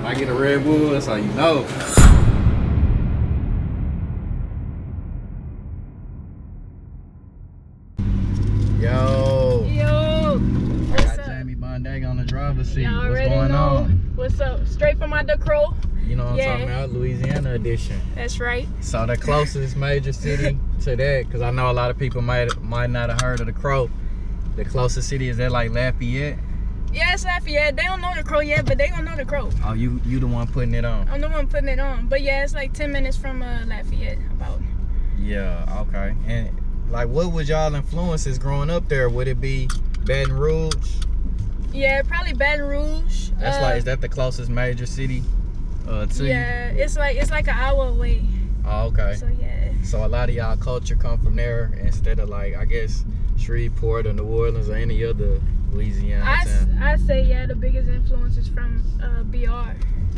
I get a Red Bull, that's how you know. Yo. What's I got up? Jamie Bondega on the driver's seat. Y'all What's already going know. on? What's up? Straight from out the Crow. You know what I'm talking about? Louisiana edition. That's right. So the closest major city to that, because I know a lot of people might not have heard of the Crow. The closest city, is that like Lafayette? Yeah, it's Lafayette. They don't know the Crow yet, but they gonna know the Crow. Oh, you the one putting it on? I'm the one putting it on. But yeah, it's like 10 minutes from Lafayette, about. Yeah, okay. And like, what was y'all influences growing up there? Would it be Baton Rouge? Yeah, probably Baton Rouge. That's like, is that the closest major city to you? Yeah, it's like an hour away. Oh, okay. So yeah. So a lot of y'all culture come from there instead of like, I guess, Shreveport or New Orleans or any other Louisiana town. I say yeah, the biggest influence is from BR.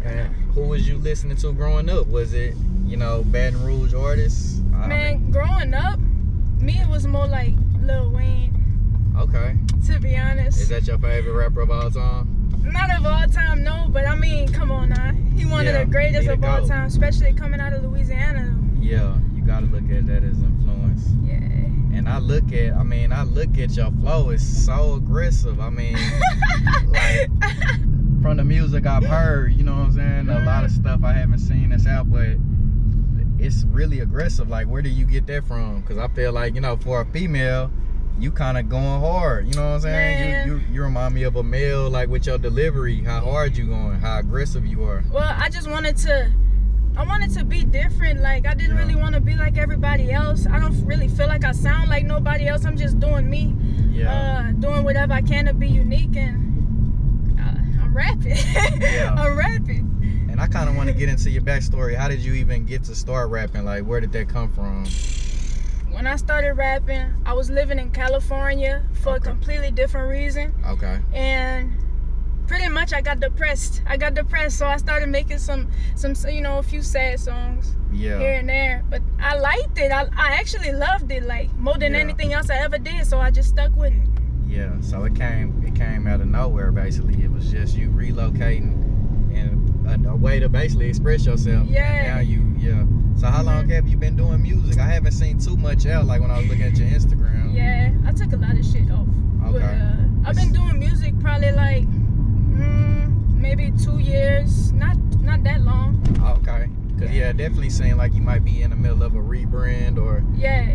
And who was you listening to growing up? Was it, you know, Baton Rouge artists? Man, growing up, me it was more like Lil Wayne. Okay. To be honest. Is that your favorite rapper of all time? Not of all time, no, but I mean, come on now. He one of the greatest of all time, especially coming out of Louisiana. Yeah, you gotta look at that as influence. Yeah. And I look at your flow, it's so aggressive. I mean, like, from the music I've heard, you know what I'm saying? A lot of stuff I haven't seen that's out, but it's really aggressive. Like, where do you get that from? Because I feel like, you know, for a female, you kind of going hard, you know what I'm saying? You remind me of a male, like with your delivery, how hard you going, how aggressive you are. Well, I wanted to be different. Like, I didn't really want to be like everybody else. I don't really feel like I sound like nobody else. I'm just doing me. Yeah. Doing whatever I can to be unique, and I'm rapping. Yeah. I'm rapping. And I kind of want to get into your backstory. How did you even get to start rapping? Like, where did that come from? When I started rapping, I was living in California for a completely different reason. Okay. And pretty much I got depressed. So I started making some you know, a few sad songs here and there. But I liked it. I actually loved it, like, more than anything else I ever did. So I just stuck with it. Yeah. So it came out of nowhere, basically. It was just you relocating and a way to basically express yourself. Yeah. And now So how long have you been doing music? I haven't seen too much out, like when I was looking at your Instagram. Yeah, I took a lot of shit off. Okay. But, I've been doing music probably like maybe 2 years, not that long. Okay. Cause it definitely seemed like you might be in the middle of a rebrand or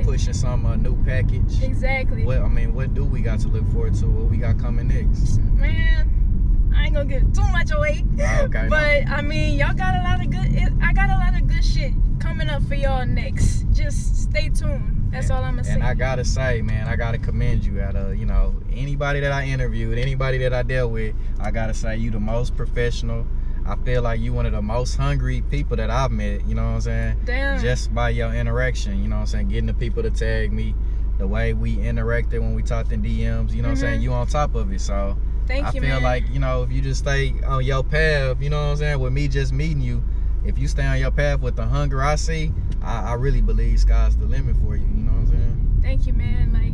pushing some new package. Exactly. What do we got to look forward to? What we got coming next? Man, I ain't gonna give too much away. Okay. But I mean, y'all got a lot of good. I got a lot of good shit coming up for y'all next. Just stay tuned. That's all I'm gonna say. And I gotta say, man, I gotta commend you. Out of, you know, anybody that I interviewed, anybody that I dealt with, I gotta say you the most professional. I feel like you one of the most hungry people that I've met. You know what I'm saying? Damn. Just by your interaction. You know what I'm saying? Getting the people to tag me, the way we interacted when we talked in DMs. You know what I'm saying? You on top of it. So thank you, man. I feel like, you know, if you just stay on your path, you know what I'm saying, with me just meeting you, if you stay on your path with the hunger I see, I really believe sky's the limit for you. You know what I'm saying? Thank you, man. Like,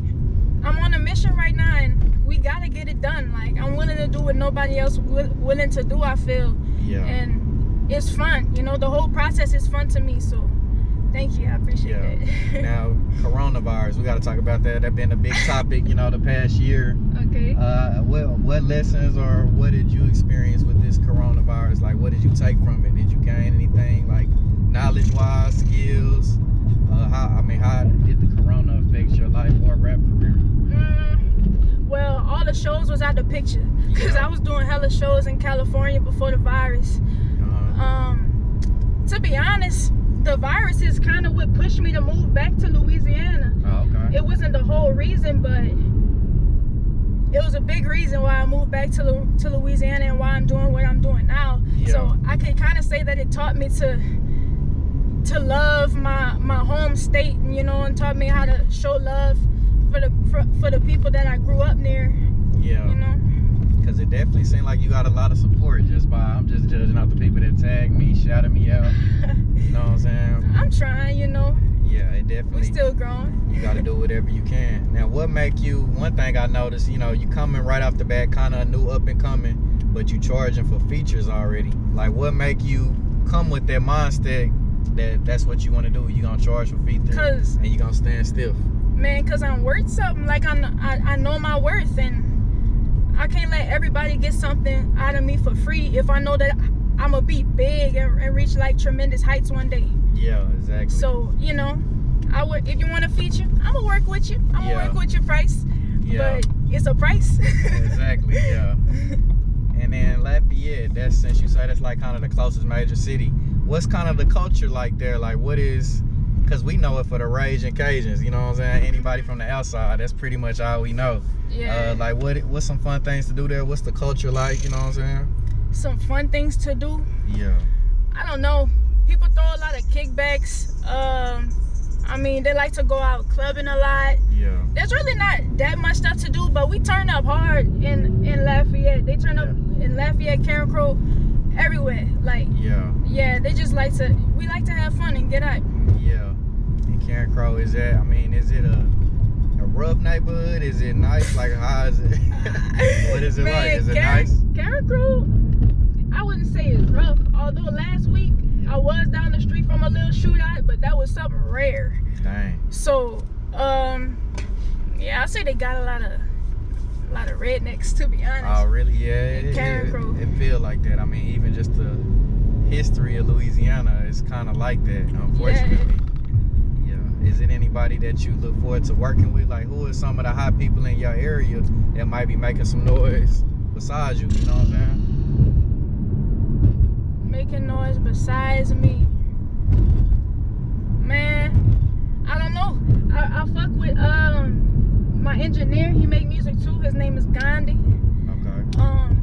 I'm on a mission right now, and we gotta get it done. Like, I'm willing to do what nobody else willing to do, I feel. Yeah. And it's fun. You know, the whole process is fun to me. So thank you. I appreciate it. Now, coronavirus, we got to talk about that. That's been a big topic, you know, the past year. Okay. What lessons or what did you experience with this coronavirus? Like, what did you take from it? Did you gain anything, like, knowledge-wise, skills? How did the corona affect your life or rap career? Well, all the shows was out the picture because I was doing hella shows in California before the virus. To be honest, the virus is kind of what pushed me to move back to Louisiana. Oh, okay. It wasn't the whole reason, but it was a big reason why I moved back to Louisiana and why I'm doing what I'm doing now. Yeah. So I can kind of say that it taught me to love my home state, you know, and taught me how to show love for the people that I grew up near. Yeah. You know? Because it definitely seemed like you got a lot of support I'm just judging out the people that tagged me, shouted me out. You know what I'm saying? I'm trying, you know. Yeah, it definitely. We still growing. You got to do whatever you can. Now, what make you, one thing I noticed, you know, you coming right off the bat, kind of new up and coming, but you charging for features already. Like, what make you come with that mindset that's what you want to do? You going to charge for features and you going to stand still? Man, because I'm worth something. Like, I know my worth, and I can't let everybody get something out of me for free if I know that I'm going to be big and reach, like, tremendous heights one day. Yeah, exactly. So, you know, if you want a feature, I'm going to work with you. I'm going to work with your price. Yeah. But it's a price. Exactly, yeah. And then Lafayette, that's, since you say that's like kind of the closest major city, what's kind of the culture like there? Like, what is, because we know it for the Raging Cajuns, you know what I'm saying? Anybody from the outside, that's pretty much all we know. Yeah. Like, what's some fun things to do there? What's the culture like, you know what I'm saying? Some fun things to do? Yeah. I don't know. People throw a lot of kickbacks. I mean, they like to go out clubbing a lot. Yeah. There's really not that much stuff to do, but we turn up hard in Lafayette. They turn up in Lafayette, Carencro, everywhere. Like, yeah, they just like to, we like to have fun and get out. Yeah. And Carencro, is that, I mean, is it a rough neighborhood? Is it nice? Like, how is it? What is it like? Is it nice? Carencro, I wouldn't say it's rough. Although last week I was down the street from a little shootout, but that was something rare. Dang. So, yeah, I say they got a lot of rednecks, to be honest. Oh, really? Yeah. It feel like that. I mean, even just the history of Louisiana is kind of like that, unfortunately. Yeah. Is it anybody that you look forward to working with? Like, who are some of the hot people in your area that might be making some noise besides you? You know what I'm saying? Making noise besides me, man, I don't know. I fuck with my engineer. He make music too. His name is Gandhi. Okay.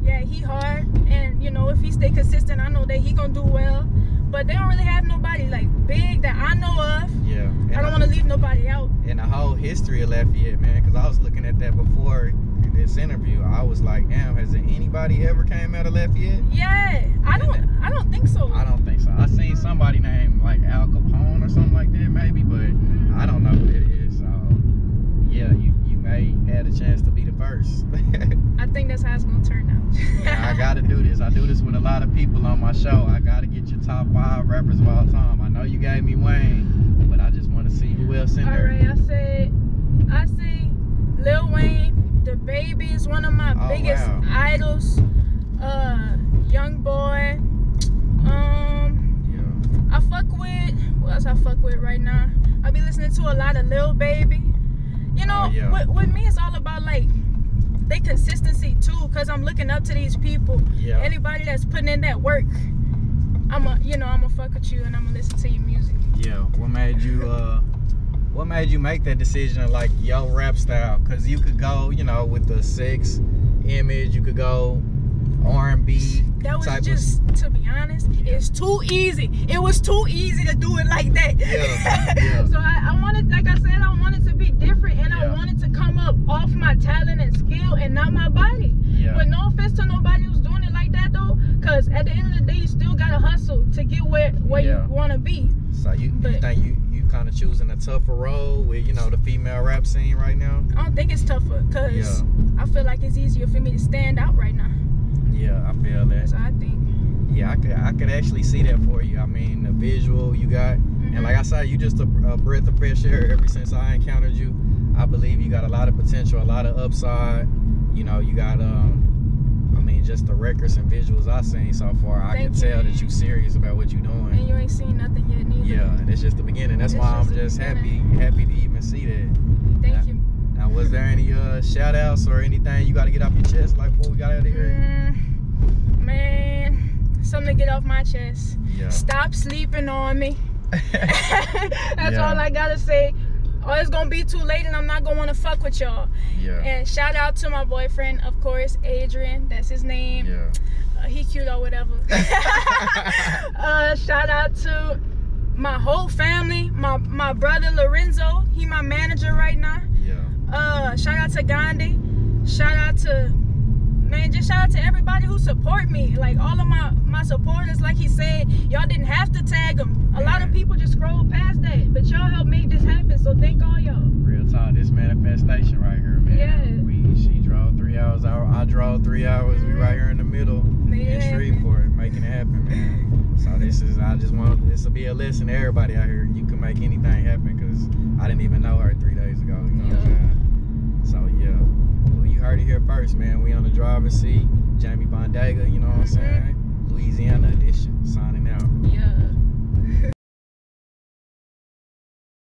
Yeah, he hard, and you know, if he stay consistent, I know that he gonna do well. But they don't really have nobody like big that I know of. Yeah. And I don't want to leave nobody out. And the whole history of Lafayette, man, because I was looking at that before this interview. I was like, damn, has anybody ever came out of Lafayette? Yeah, I don't think so. I don't think so. I seen somebody named like Al Capone or something like that, maybe, but I don't know who it is. So yeah, you may have a chance to be the first. I think that's how it's gonna turn out. Yeah, I gotta do this. I do this with a lot of people on my show. I gotta get your top 5 rappers of all time. I know you gave me Wayne, but I just want to see who else in there. Alright, I say Lil Wayne. The Baby is one of my biggest idols. Young Boy. I fuck with, what else I fuck with right now? I be listening to a lot of Lil Baby. You know, with me it's all about like they consistency too, cause I'm looking up to these people. Yeah. Anybody that's putting in that work, I'ma fuck with you and I'ma listen to your music. Yeah. What made you make that decision of like your rap style? Cause you could go, you know, with the sex image, you could go R&B. That was just, to be honest, it's too easy. It was too easy to do it like that. Yeah. So I wanted, like I said, I wanted to be different, and I wanted to come up off my talent and skill and not my body. Yeah. But no offense to nobody who's doing it like that though, cause at the end of the day, you still gotta hustle to get where you wanna be. So you think you kind of choosing a tougher role with, you know, the female rap scene right now? I don't think it's tougher, cause I feel like it's easier for me to stand out right now. Yeah, I feel that. So I think. Yeah, I could actually see that for you. I mean, the visual you got, and like I said, you just a breath of fresh air. Ever since I encountered you, I believe you got a lot of potential, a lot of upside. You know, you got I mean, just the records and visuals I've seen so far, I can tell that you're serious about what you're doing. And you ain't seen nothing yet, neither. Yeah, and it's just the beginning. That's why I'm just happy to even see that. Thank you. Now, was there any shout outs or anything you got to get off your chest like before we got out of here? Man, something to get off my chest. Yeah. Stop sleeping on me. That's all I gotta say. or it's gonna be too late and I'm not gonna want to fuck with y'all. Yeah. And shout out to my boyfriend, of course, Adrian. That's his name. Yeah. He cute or whatever. Shout out to my whole family. My brother Lorenzo. He my manager right now. Yeah. Shout out to Gandhi. Shout out to everybody who support me. Like all of my supporters, like he said, y'all didn't have to tag them. A lot of people just scroll past that, but y'all helped make this happen. So thank all y'all. Real talk, this manifestation right here, man. Yeah. She drove 3 hours. I drove 3 hours. We right here in the middle in Shreveport, making it happen, man. So I just want this to be a lesson to everybody out here. You can make anything happen, because I didn't even know her 3 days ago. You know what I'm saying? So yeah. You heard it here first, man. We on the driver's seat. Jamie Bondega, you know what I'm saying? Louisiana edition, signing out. Yeah.